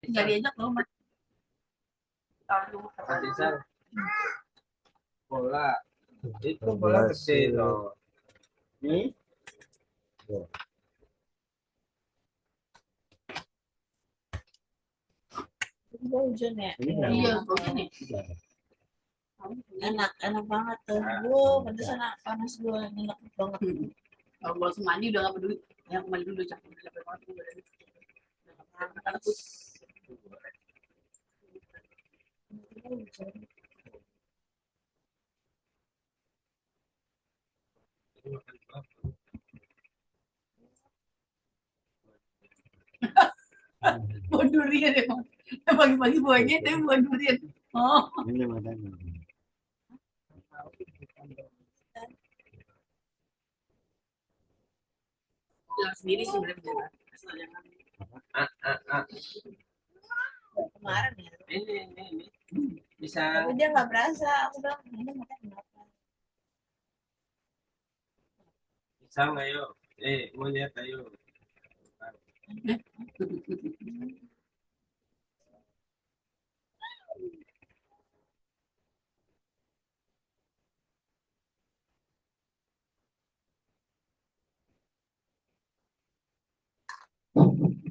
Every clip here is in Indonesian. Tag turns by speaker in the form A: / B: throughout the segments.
A: nggak diajak loh mas.
B: Bola itu bola gede loh. Ini
A: hujan ya? Iya, hujan ya. Enak banget tuh. Pantesan panas gue enak banget. Kalau gue langsung mandi udah gak peduli. Ya mandi dulu capek banget gue badan. Buah durian emang. Pagi-pagi buahnya tapi buah durian. Oh.
B: ini makanya.
A: Yang sendiri sih bener-bener. Kemarin ya.
B: Ini. Bisa.
A: Tapi dia nggak berasa. Aku bilang ini makan kenapa?
B: Bisa nggak yuk? Mau lihat ayo.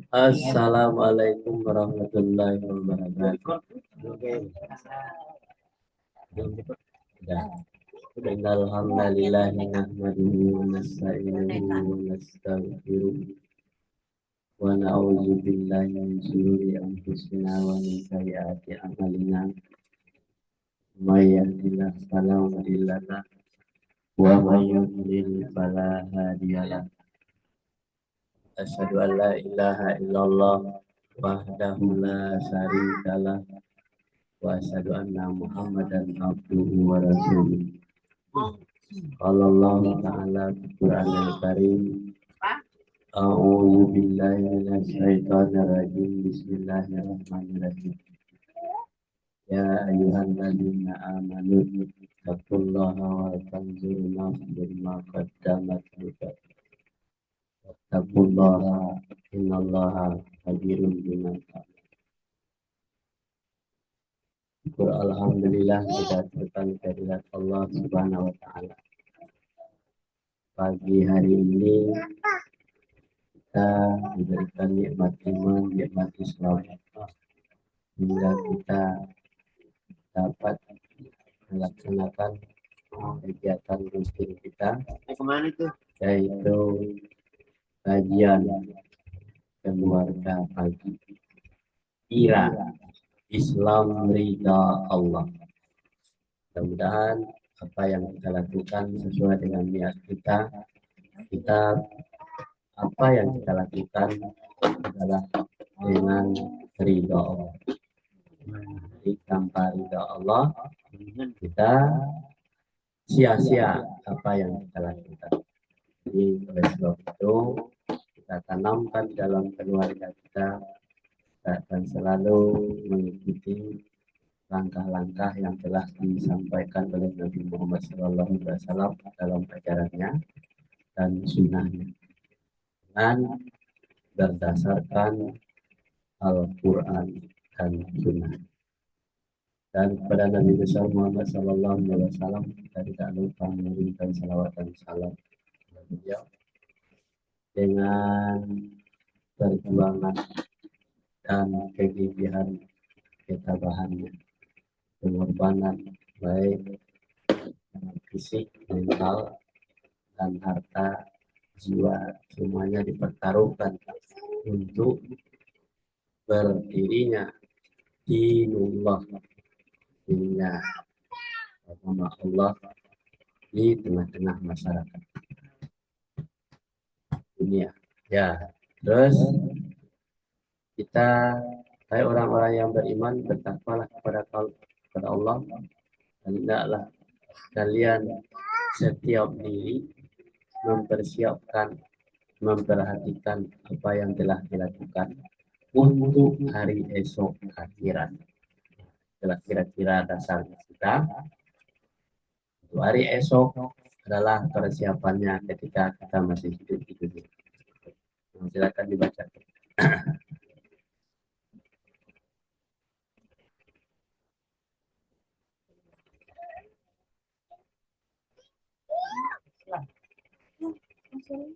B: Assalamualaikum warahmatullahi wabarakatuh. Innal hamdalillah nahmaduhu wa nasta'inuhu wa nastaghfiruh wa na'udzu billahi min shururi anfusina wa min sayyiati a'malina. May yahdihillahu fala mudilla lahu wa may yudlil fala hadiya lahu. Asyhadu an la ilaha illallah wahdahu la syarika lah wa asyhadu anna Muhammadan abduhu wa rasuluh. Qala Allah ta'ala fil Qur'anil Karim. A'udzu billahi minasy syaithanir rajim. Bismillahirrahmanirrahim. Ya ayyuhalladzina amanu taqullaha wa tanzur nafsun ma qaddamat lighad. Taqullaha innallaha khabirun bima ta'malun. Alhamdulillah kita aturkan kehadirat Allah Subhanahu wa taala. Pagi hari ini kita diberikan nikmat iman, nikmat Islam, hingga kita dapat melaksanakan kegiatan rutin kita, yaitu kajian keluarga pagi IRA, Islam Ridha Allah. Mudah-mudahan apa yang kita lakukan sesuai dengan niat kita apa yang kita lakukan adalah dengan ridha Allah. Jadi tanpa ridha Allah kita sia-sia apa yang kita lakukan. Jadi oleh sebab itu kita tanamkan dalam keluarga kita dan selalu mengikuti langkah-langkah yang telah disampaikan oleh Nabi Muhammad SAW dalam ajarannya dan sunnahnya, dan berdasarkan Al-Quran dan sunnah. Dan kepada Nabi besar Muhammad SAW kita tidak lupa memberikan salawat dan salam kepada beliau dengan perjuangan dan kegigihan ketabahannya, pengorbanan baik fisik, mental, dan harta, jiwa, semuanya dipertaruhkan untuk berdirinya dinullah, dirinya agama Allah di tengah-tengah masyarakat dunia. Ya, terus kita, hai orang-orang yang beriman, bertakwalah kepada Allah, dan hendaklah kalian setiap diri memperhatikan apa yang telah dilakukan untuk hari esok akhirat. Itulah kira-kira dasar kita. Untuk hari esok adalah persiapannya ketika kita masih hidup di dunia. Silakan dibaca. Ini.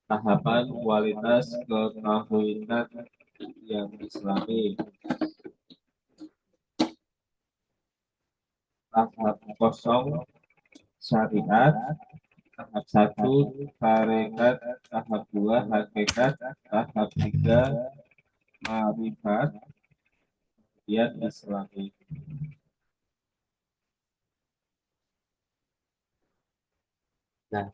C: Tahapan kualitas ketauhidan yang Islami. Tahap kosong syariat, tahap 1 tarekat, tahap 2 hakikat, tahap 3 ma'rifat, kemudian Islami.
B: Nah,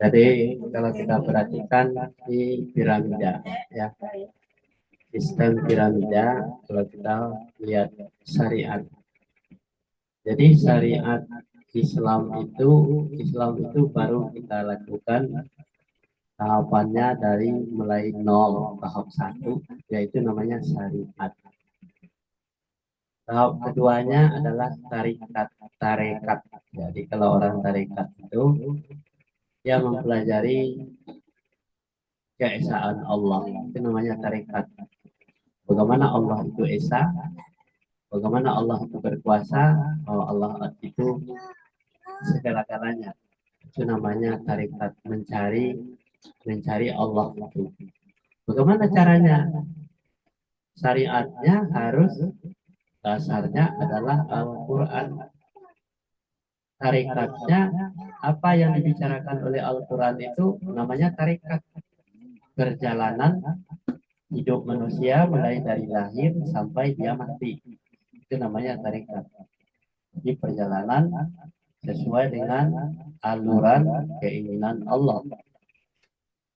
B: jadi kalau kita perhatikan di piramida, ya, sistem piramida, kalau kita lihat syariat. Jadi syariat Islam itu baru kita lakukan tahapannya dari mulai nol, tahap 1, yaitu namanya syariat. Tahap keduanya adalah tarekat. Jadi kalau orang tarekat itu dia mempelajari keesaan Allah, itu namanya tarekat. Bagaimana Allah itu esa, bagaimana Allah itu berkuasa, bahwa Allah itu segala-galanya. Itu namanya tarekat, mencari Allah itu. Bagaimana caranya? Syariatnya harus dasarnya adalah Al-Quran. Tarikatnya apa yang dibicarakan oleh Al-Quran itu namanya tarikat. Perjalanan hidup manusia mulai dari lahir sampai dia mati. Itu namanya tarikat. Jadi perjalanan sesuai dengan aluran keinginan Allah.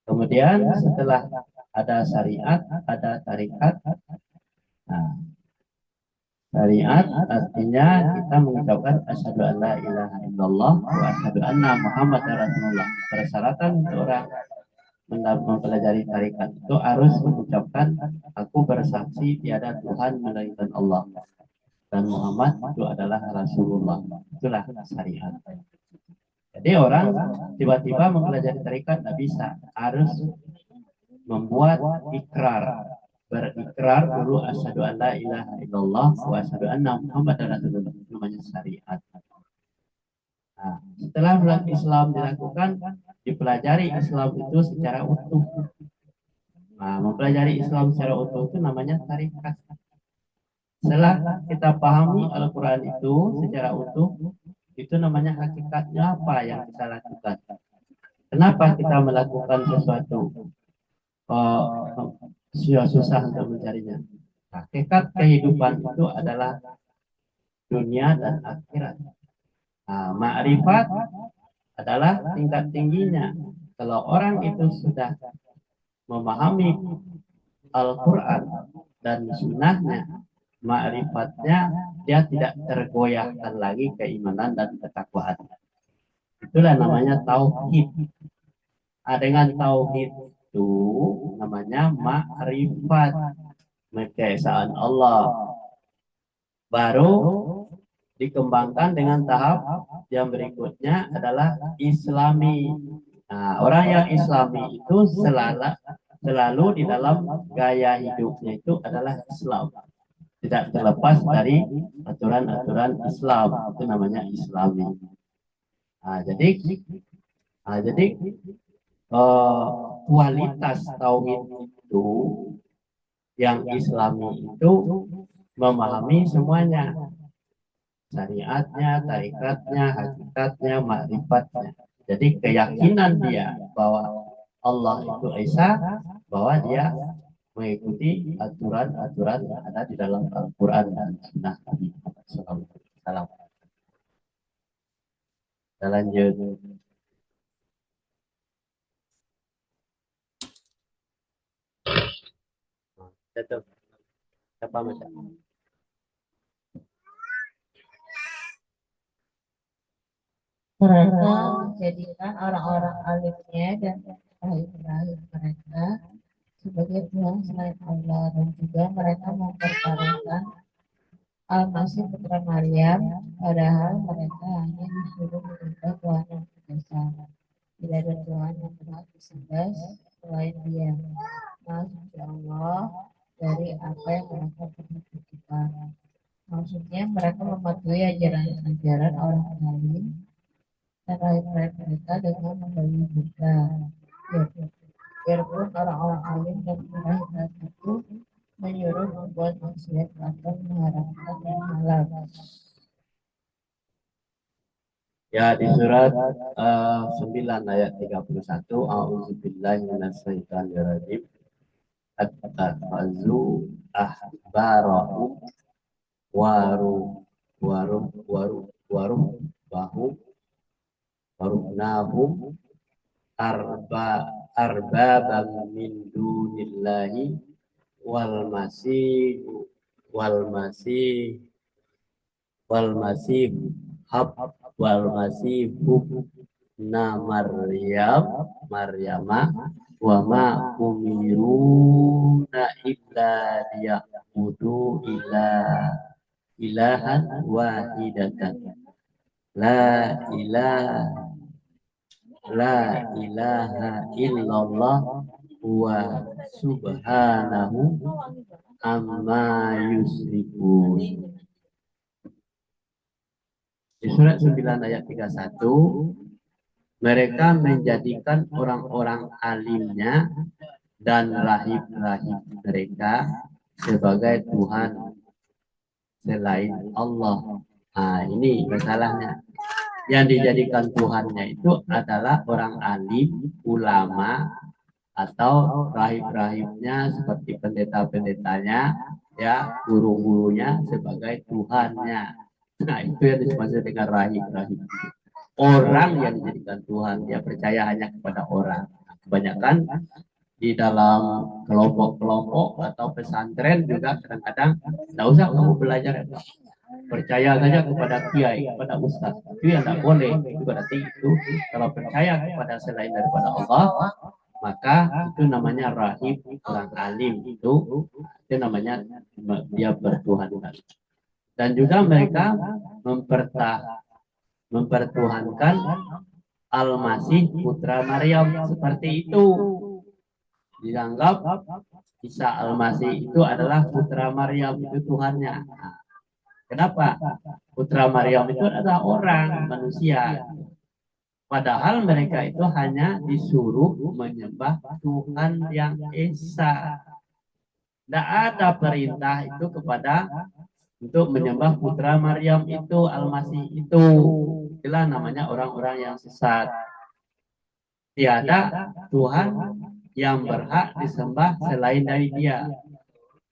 B: Kemudian setelah ada syariat, ada tarikat. Nah, syariat artinya kita mengucapkan asyhadu an la ilaha illallah wa asyhadu anna muhammadar rasulullah. Persyaratan untuk orang mempelajari tarikat itu harus mengucapkan aku bersaksi tiada Tuhan melainkan Allah dan Muhammad itu adalah Rasulullah. Itulah syariat. Jadi orang tiba-tiba mempelajari tarikat tidak bisa, harus membuat ikrar, berikrar dulu asyhadu an la ilaha illallah wa asyhadu anna muhammadar rasulullah. Namanya syariat. Nah, setelah bulan Islam dilakukan, dipelajari Islam itu secara utuh. Nah, mempelajari Islam secara utuh itu namanya tarikat. Setelah kita pahami Al-Quran itu secara utuh, itu namanya hakikatnya apa yang kita lakukan. Kenapa kita melakukan sesuatu? Susah untuk mencarinya. Hakikat kehidupan itu adalah dunia dan akhirat. Nah, ma'rifat adalah tingkat tingginya. Kalau orang itu sudah memahami Al-Quran dan sunnahnya, ma'rifatnya dia tidak tergoyahkan lagi keimanan dan ketakwaan. Itulah namanya tauhid. Dengan tauhid itu namanya ma'rifat, keesaan Allah. Baru dikembangkan dengan tahap yang berikutnya adalah Islami. Nah, orang yang Islami itu selalu di dalam gaya hidupnya itu adalah Islam. Tidak terlepas dari aturan-aturan Islam. Itu namanya Islami. Nah, jadi kualitas tauhid itu yang Islami itu memahami semuanya, syariatnya, tarikatnya, hakikatnya, makrifatnya. Jadi keyakinan dia bahwa Allah itu Esa, bahwa dia mengikuti aturan-aturan yang ada di dalam Al-Quran dan Sunnah Nabi Muhammad SAW. Kita lanjut. Jatuh. Siapa macam?
D: Mereka menjadikan orang-orang alimnya dan terakhir mereka sebagai Tuhan selain Allah, dan juga mereka mempertaruhkan Al-Masih putra Maryam, padahal mereka hanya disuruh menyembah Tuhan yang Esa. Tidak ada Tuhan yang berhak disembah selain Dia. Masya Allah dari apa yang mereka perbuatan. Maksudnya mereka mematuhi ajaran-ajaran orang lain dan lain-lain mereka dengan membeli buddha. Ya, biarpun orang-orang alim dan murah itu menyuruh membuat maksiat atau mengharamkan yang halal.
B: Ya, di surat 9 ayat 31, A'udzubillahi minasyaitonirrajim. At-takhazu ahbarahum waru waru waru waru bahu warunahum arbabam min dunillahi wal masih wal masih wal masih hab wal masih na Maryama wa ma umiruna illa liya'budu ilahan wahidatan la ilaha la ilaha illallah wa subhanahu amma yusrikun. Di surat 9 ayat 31, mereka menjadikan orang-orang alimnya dan rahib-rahib mereka sebagai Tuhan selain Allah. Nah, ini masalahnya. Yang dijadikan Tuhannya itu adalah orang alim, ulama, atau rahib-rahibnya seperti pendeta-pendetanya, ya, guru-gurunya sebagai Tuhannya. Nah, itu yang disebut dengan rahib-rahib. Orang yang dijadikan Tuhan, dia percaya hanya kepada orang. Kebanyakan di dalam kelompok-kelompok atau pesantren juga kadang-kadang tidak usah kamu belajar, percaya saja kepada kiai, kepada ustaz. Itu yang tidak boleh. Itu berarti itu kalau percaya kepada selain daripada Allah, maka itu namanya rahib, orang alim. Itu namanya dia bertuhankan. Dan juga mereka mempertuhankan Al-Masih putra Maryam seperti itu. Dianggap Isa Al-Masih itu adalah putra Maryam, itu Tuhannya. Nah, kenapa? Putra Maryam itu adalah orang manusia. Padahal mereka itu hanya disuruh menyembah Tuhan yang Esa. Tidak ada perintah itu kepada untuk menyembah putra Maryam itu, Al-Masih itu. Itulah namanya orang-orang yang sesat. Tiada Tuhan yang berhak disembah selain dari Dia.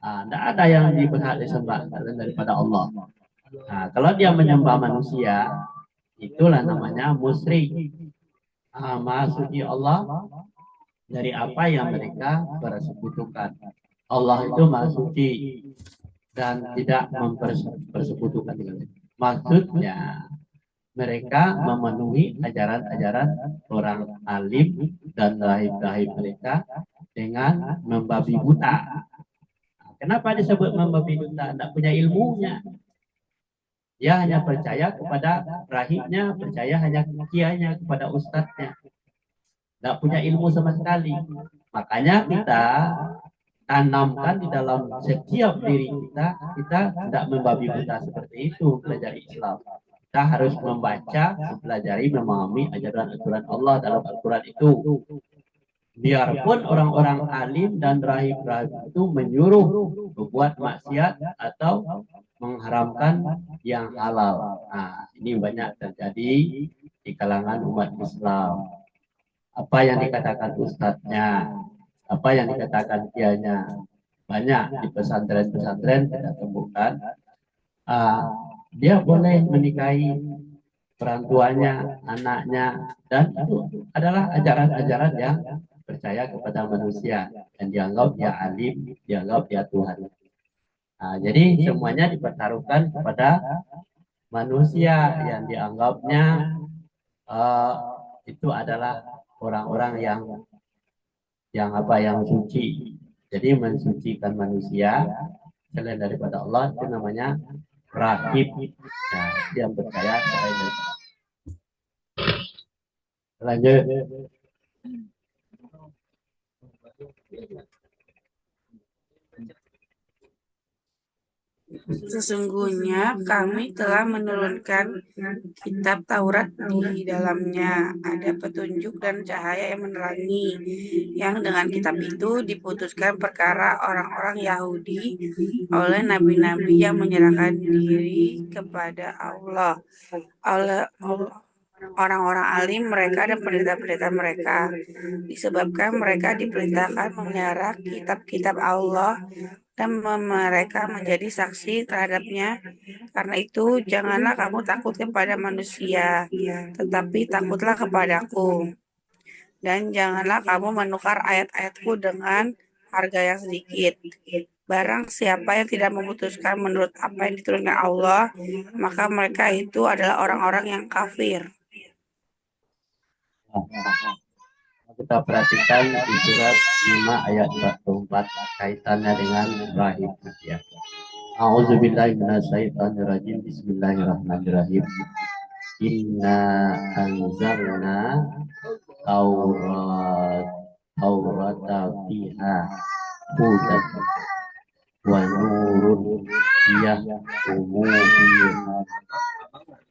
B: Tidak ada yang berhak disembah selain daripada Allah. Nah, kalau dia menyembah manusia, itulah namanya musyrik. Maha suci Allah dari apa yang mereka persekutukan. Allah itu maha suci dan tidak mempersekutukan dengan itu. Maksudnya mereka memenuhi ajaran-ajaran orang alim dan rahib-rahib mereka dengan membabi buta. Kenapa disebut membabi buta? Tidak punya ilmunya. Dia hanya percaya kepada rahibnya, percaya hanya kiainya, kepada ustadznya. Tidak punya ilmu sama sekali. Makanya kita tanamkan di dalam setiap diri kita tidak membabi buta seperti itu, belajar Islam. Kita harus membaca, mempelajari, memahami ajaran-ajaran Allah dalam Al-Quran itu. Biarpun orang-orang alim dan rahib-rahib itu menyuruh membuat maksiat atau mengharamkan yang halal. Nah, ini banyak terjadi di kalangan umat Islam. Apa yang dikatakan ustadznya, apa yang dikatakan kiainya, banyak di pesantren-pesantren kita temukan. Dia boleh menikahi perantuannya, anaknya, dan itu adalah ajaran-ajaran yang percaya kepada manusia dan dianggap dia alim, dianggap dia Tuhan. Jadi semuanya dipertaruhkan kepada manusia yang dianggapnya itu adalah orang-orang yang suci. Jadi mensucikan manusia selain daripada Allah itu namanya rahib. Nah, dia percaya selain itu. Lanjut.
E: Sesungguhnya kami telah menurunkan kitab Taurat, di dalamnya ada petunjuk dan cahaya yang menerangi, yang dengan kitab itu diputuskan perkara orang-orang Yahudi oleh nabi-nabi yang menyerahkan diri kepada Allah, oleh orang-orang alim mereka dan pendeta-pendeta mereka, disebabkan mereka diperintahkan memelihara kitab-kitab Allah dan mereka menjadi saksi terhadapnya. Karena itu, janganlah kamu takut kepada manusia, tetapi takutlah kepadaku. Dan janganlah kamu menukar ayat-ayatku dengan harga yang sedikit. Barang siapa yang tidak memutuskan menurut apa yang diturunkan Allah, maka mereka itu adalah orang-orang yang kafir.
B: Kita perhatikan di surat 5 ayat 44 kaitannya dengan rahib ya. A'udzubillahi minasyaitonirrajim. Bismillahirrahmanirrahim. Inna anzalna Taurata fiha hudan wa nurun yahkumu biha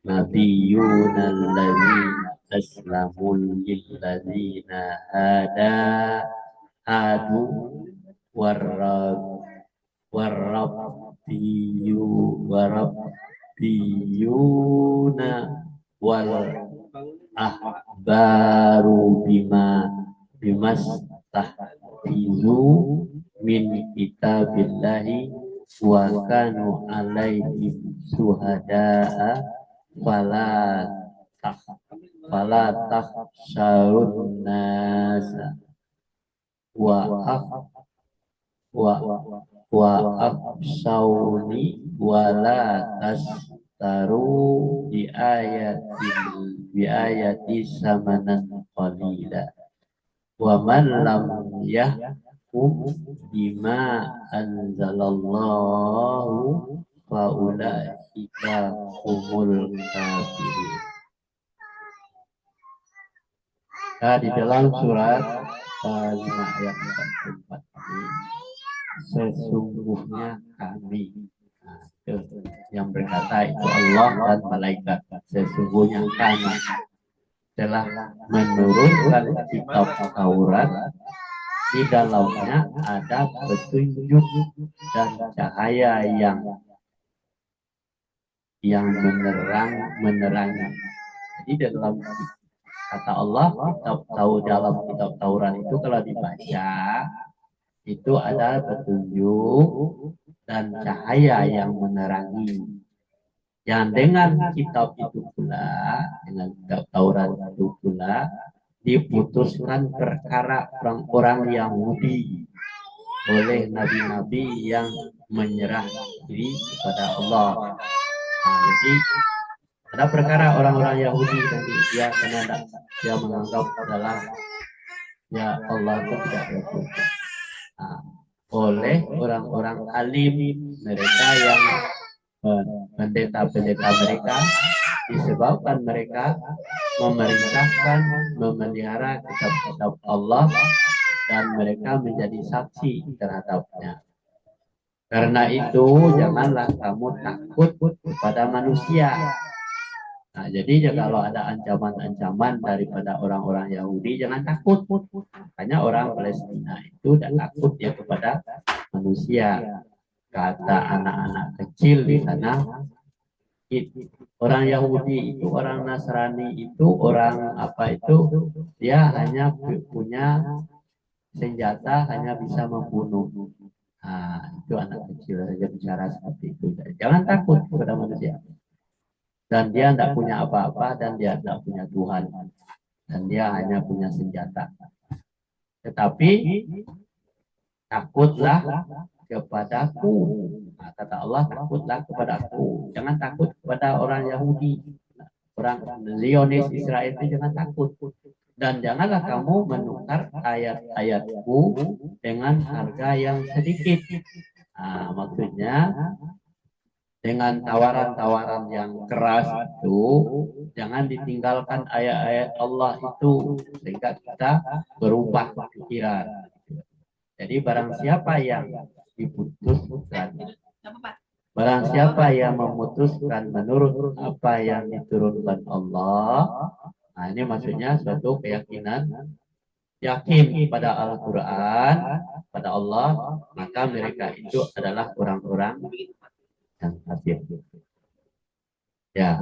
B: nabiyyuna alladzina aslamul lilladzina hadu warabbiyuna wal ahbaru bimastahfizu min kitabillahi wa kanu alaihim syuhada'a fala takhshawun nasa wa akhshawni wa la taru bi ayati samanan qalila wa man lam yahkum bima anzalallahu fa ulaika humul kafirun. Nah, di dalam surat 5 ayat 44 ini, sesungguhnya kami, yang berkata itu Allah dan malaikat, sesungguhnya kami telah menurunkan kitab Taurat, di dalamnya ada petunjuk dan cahaya yang menerangi. Jadi dalam kata Allah, dalam kitab Taurat itu kalau dibaca itu ada petunjuk dan cahaya yang menerangi. Yang dengan kitab itu pula, dengan kitab Taurat itu pula, diputuskan perkara orang-orang Yahudi oleh nabi-nabi yang menyerah diri kepada Allah. Nah, jadi ada perkara orang-orang Yahudi nanti dia karena dia menganggap adalah ya Allah itu tidak betul. Nah, oleh orang-orang alim mereka yang pendeta-pendeta mereka, disebabkan mereka memerintahkan memelihara kitab-kitab Allah dan mereka menjadi saksi terhadapnya. Karena itu janganlah kamu takut kepada manusia. Nah, jadi kalau ada ancaman-ancaman daripada orang-orang Yahudi, jangan takut. Makanya orang Palestina itu tidak takut ya kepada manusia. Kata anak-anak kecil di sana, orang Yahudi itu, orang Nasrani itu, orang apa itu, dia hanya punya senjata, hanya bisa membunuh. Nah, itu anak kecil saja bicara seperti itu. Jangan takut kepada manusia. Dan dia tidak punya apa-apa, dan dia tidak punya Tuhan, dan dia hanya punya senjata. Tetapi takutlah kepadaku. Nah, kata Allah, takutlah kepadaku. Jangan takut kepada orang Yahudi, orang Zionis Israel itu jangan takut. Dan janganlah kamu menukar ayat-ayatku dengan harga yang sedikit. Nah, maksudnya dengan tawaran-tawaran yang keras itu, jangan ditinggalkan ayat-ayat Allah itu sehingga kita berubah pikiran. Jadi barang siapa yang diputuskan, barang siapa yang memutuskan menurut apa yang diturunkan Allah, nah ini maksudnya suatu keyakinan, yakin pada Al-Quran, pada Allah, maka mereka itu adalah orang-orang yang kafir. Ya,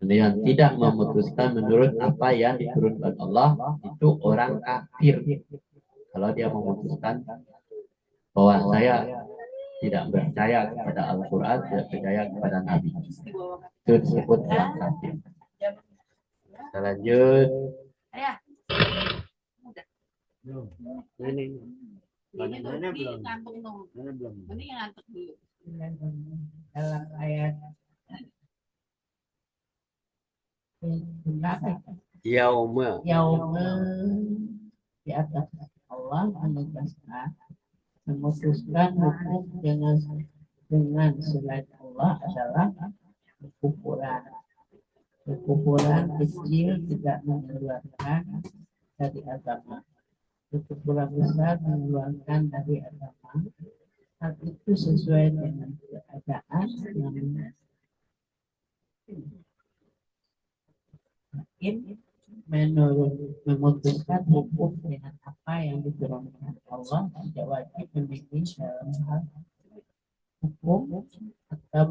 B: yang tidak memutuskan menurut apa yang diturunkan Allah itu orang kafir. Kalau dia memutuskan bahwa saya tidak percaya kepada Al-Quran, tidak percaya kepada Nabi, itu disebut orang kafir. Kita lanjut. Ini
D: dalam ayat
B: Yauma
D: di atas Allah menegaskan memutuskan hukum dengan selain Allah adalah kekufuran. Kekufuran kecil tidak mengeluarkan dari agama. Kekufuran besar mengeluarkan dari agama. Hal itu sesuai dengan keadaan yang memutuskan hukum dengan apa yang diturunkan Allah tidak wajib memilih dalam hal hukum atau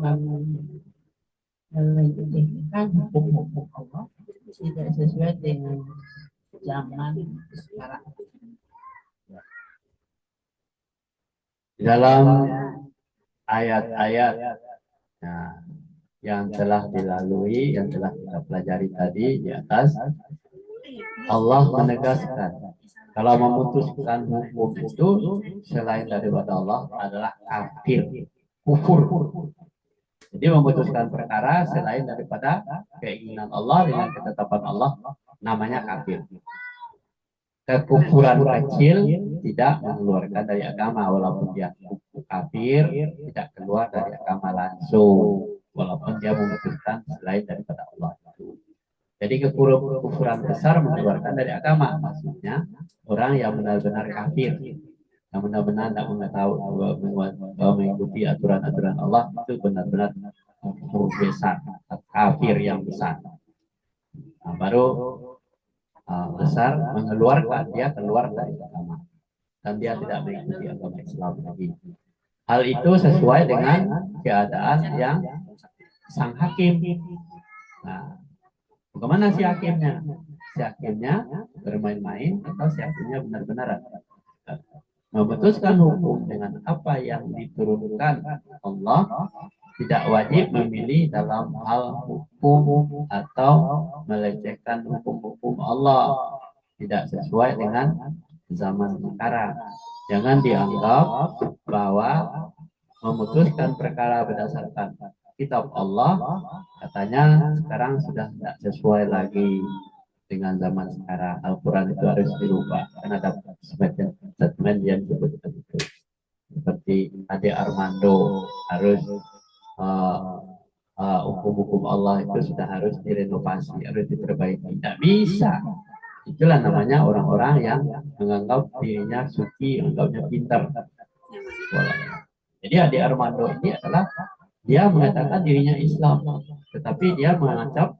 D: menjadikan hukum-hukum Allah tidak sesuai dengan zaman sekarang.
B: dalam ayat-ayat yang telah dilalui, yang telah kita pelajari tadi di atas, Allah menegaskan kalau memutuskan hukum itu selain daripada Allah adalah kafir, kufur. Jadi memutuskan perkara selain daripada keinginan Allah dengan ketetapan Allah namanya kafir. Kekufuran kecil tidak mengeluarkan dari agama, walaupun dia kafir tidak keluar dari agama langsung, walaupun dia memutuskan selain daripada Allah. Jadi kekufuran besar mengeluarkan dari agama, maksudnya orang yang benar-benar kafir, yang benar-benar tidak mengikuti aturan-aturan Allah, itu benar-benar kufur besar, kafir yang besar. Nah, baru besar mengeluarkan dia keluar dari agama dan dia tidak mengikuti agama Islam lagi. Hal itu sesuai dengan keadaan yang sang hakim. Nah, bagaimana si hakimnya? Si hakimnya bermain-main atau si hakimnya benar-benar memutuskan hukum dengan apa yang diturunkan Allah, tidak wajib memilih dalam hal hukum atau melecehkan hukum-hukum Allah, tidak sesuai dengan zaman sekarang. Jangan dianggap bahwa memutuskan perkara berdasarkan kitab Allah katanya sekarang sudah tidak sesuai lagi dengan zaman sekarang. Al-Quran itu harus dirubah karena ada statement yang disebutkan itu, seperti Ade Armando harus hukum-hukum Allah itu sudah harus direnovasi, harus diperbaiki. Tidak bisa. Itulah namanya orang-orang yang menganggap dirinya suci, menganggapnya pintar. Jadi Ade Armando ini adalah dia mengatakan dirinya Islam, tetapi dia menganggap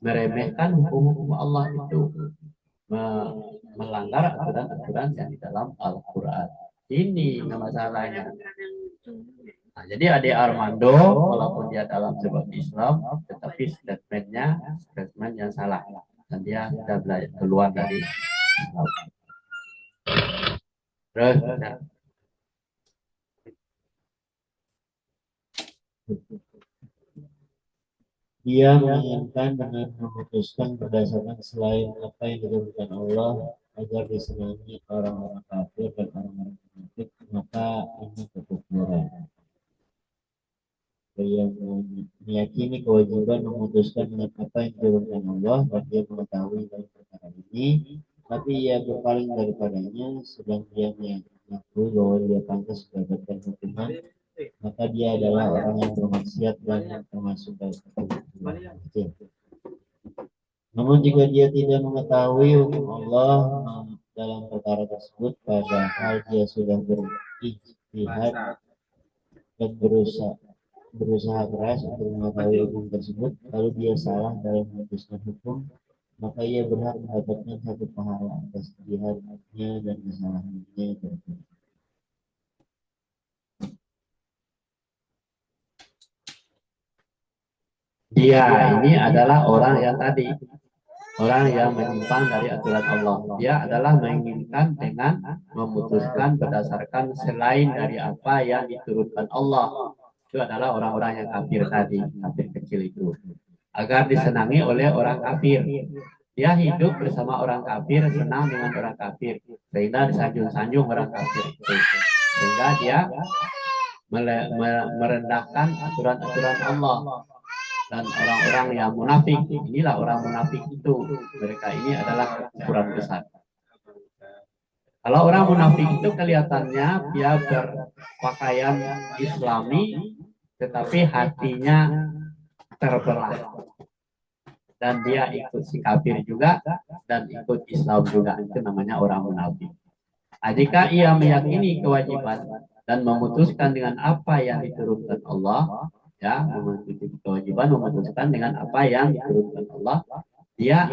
B: meremehkan hukum-hukum Allah itu, melanggar aturan-aturan yang di dalam Al-Quran. Ini masalahnya. Nah, jadi Ade Armando walaupun dia dalam sebab Islam, tetapi statement yang salah dan dia sudah belajar keluar dari Islam. Terus
F: dia menginginkan dengan memutuskan berdasarkan selain apa yang diturunkan Allah agar disenangi orang-orang kafir dan orang-orang munafik, maka ini kekufuran. Dia meyakini kewajiban memutuskan dengan apa yang diturunkan Allah dan dia mengetahui dalam perkara ini, tapi ia berpaling daripadanya, sedang dia mengakui bahwa dia pantas mendapatkan hukuman maka dia adalah orang yang bermaksiat dan termasuk dalam kecil. Namun jika dia tidak mengetahui hukum Allah dalam perkara tersebut, padahal dia sudah berijtihad dan berusaha keras untuk mengetahui hukum tersebut, lalu dia salah dalam memutuskan hukum, maka ia berhak mendapatkan satu pahala atas jihadnya dan kesalahannya.
B: Dia ini adalah orang yang tadi, orang yang menyimpang dari aturan Allah. Dia adalah menginginkan dengan memutuskan berdasarkan selain dari apa yang diturunkan Allah. Itu adalah orang-orang yang kafir tadi, kafir kecil itu. Agar disenangi oleh orang kafir. Dia hidup bersama orang kafir, senang dengan orang kafir. Sehingga disanjung-sanjung orang kafir itu. Sehingga dia merendahkan aturan-aturan Allah. Dan orang-orang yang munafik, inilah orang munafik itu. Mereka ini adalah kekufuran besar. Kalau orang munafik itu kelihatannya dia berpakaian Islami, tetapi hatinya terbelah. Dan dia ikut si kafir juga, dan ikut Islam juga. Itu namanya orang munafik. Nah, jika ia meyakini kewajiban dan memutuskan dengan apa yang diturunkan Allah, ya, memiliki kewajiban memutuskan dengan apa yang diturunkan Allah, dia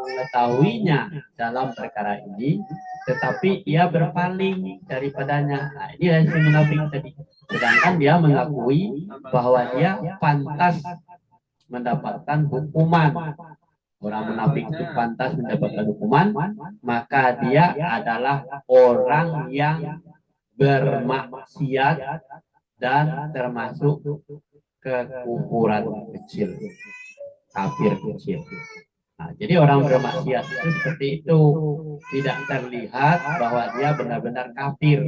B: mengetahuinya dalam perkara ini, tetapi ia berpaling daripadanya. Nah, ini yang munafik tadi. Sedangkan dia mengakui bahwa dia pantas mendapatkan hukuman. Orang munafik itu pantas mendapatkan hukuman, maka dia adalah orang yang bermaksiat dan termasuk kekufuran kecil, kafir kecil. Nah, jadi orang bermaksiat itu seperti itu, tidak terlihat bahwa dia benar-benar kafir,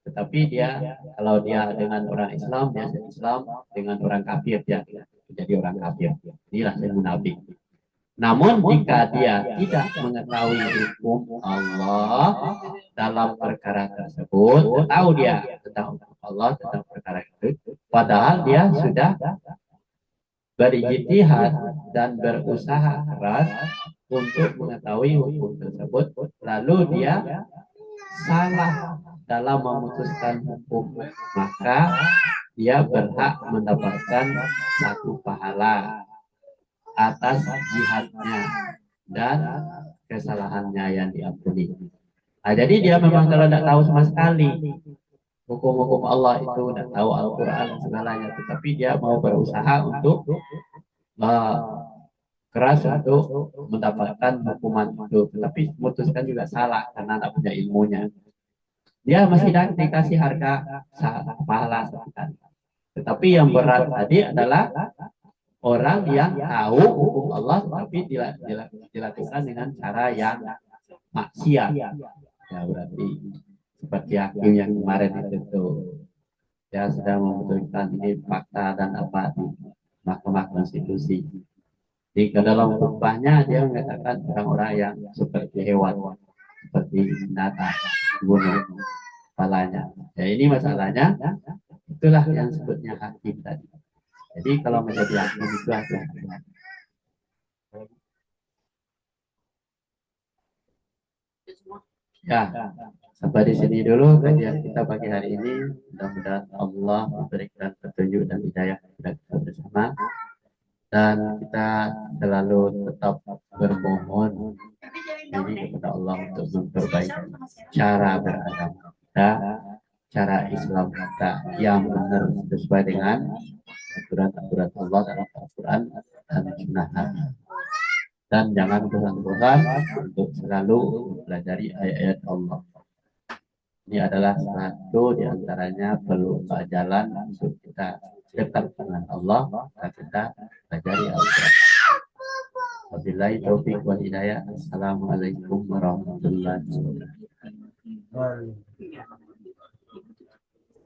B: tetapi dia kalau dia dengan orang Islam, dia Islam, dengan orang kafir dia jadi orang kafir. Inilah yang munafik. Namun jika dia tidak mengetahui hukum Allah dalam perkara tersebut, tahu dia tentang hukum Allah tentang perkara itu, padahal dia sudah berijtihad dan berusaha keras untuk mengetahui hukum tersebut, lalu dia salah dalam memutuskan hukum, maka dia berhak mendapatkan satu pahala atas jihadnya dan kesalahannya yang diampuni. Nah, jadi dia memang kalau tidak tahu sama sekali hukum-hukum Allah itu, tidak tahu Al-Quran segalanya, tetapi dia mau berusaha untuk keras untuk mendapatkan hukuman itu, tetapi memutuskan juga salah karena tidak punya ilmunya. Dia masih dikasih harga pahala sekali. Tetapi yang berat tadi adalah orang yang tahu hukum Allah tapi dilakukan dengan cara yang maksiat. Ya, berarti seperti hakim yang kemarin itu ya sudah memutuskan ini fakta dan apa di Mahkamah Konstitusi. Di dalam khutbahnya dia mengatakan orang-orang yang seperti hewan, seperti binatang, bunuh kepalanya. Ya, ini masalahnya. Itulah yang sebutnya hakim tadi. Jadi kalau menjadi hakim itu hati-hati. Ya, sampai di sini dulu kajian kita pagi hari ini. Mudah-mudahan Allah memberikan petunjuk dan hidayah kepada kita bersama. Dan kita selalu tetap bermohon diri kepada Allah untuk memperbaiki cara beragama kita, cara Islam kita yang benar sesuai dengan aturan-aturan Allah dalam Al-Quran dan Sunnah Nabi. Dan jangan bosan-bosan untuk selalu mempelajari ayat-ayat Allah. Ini adalah satu di antaranya perlu jalan untuk kita dekat dengan Allah dan kita pelajari Al-Quran. Wabillahi taufiq wal hidayah. Assalamualaikum warahmatullahi wabarakatuh.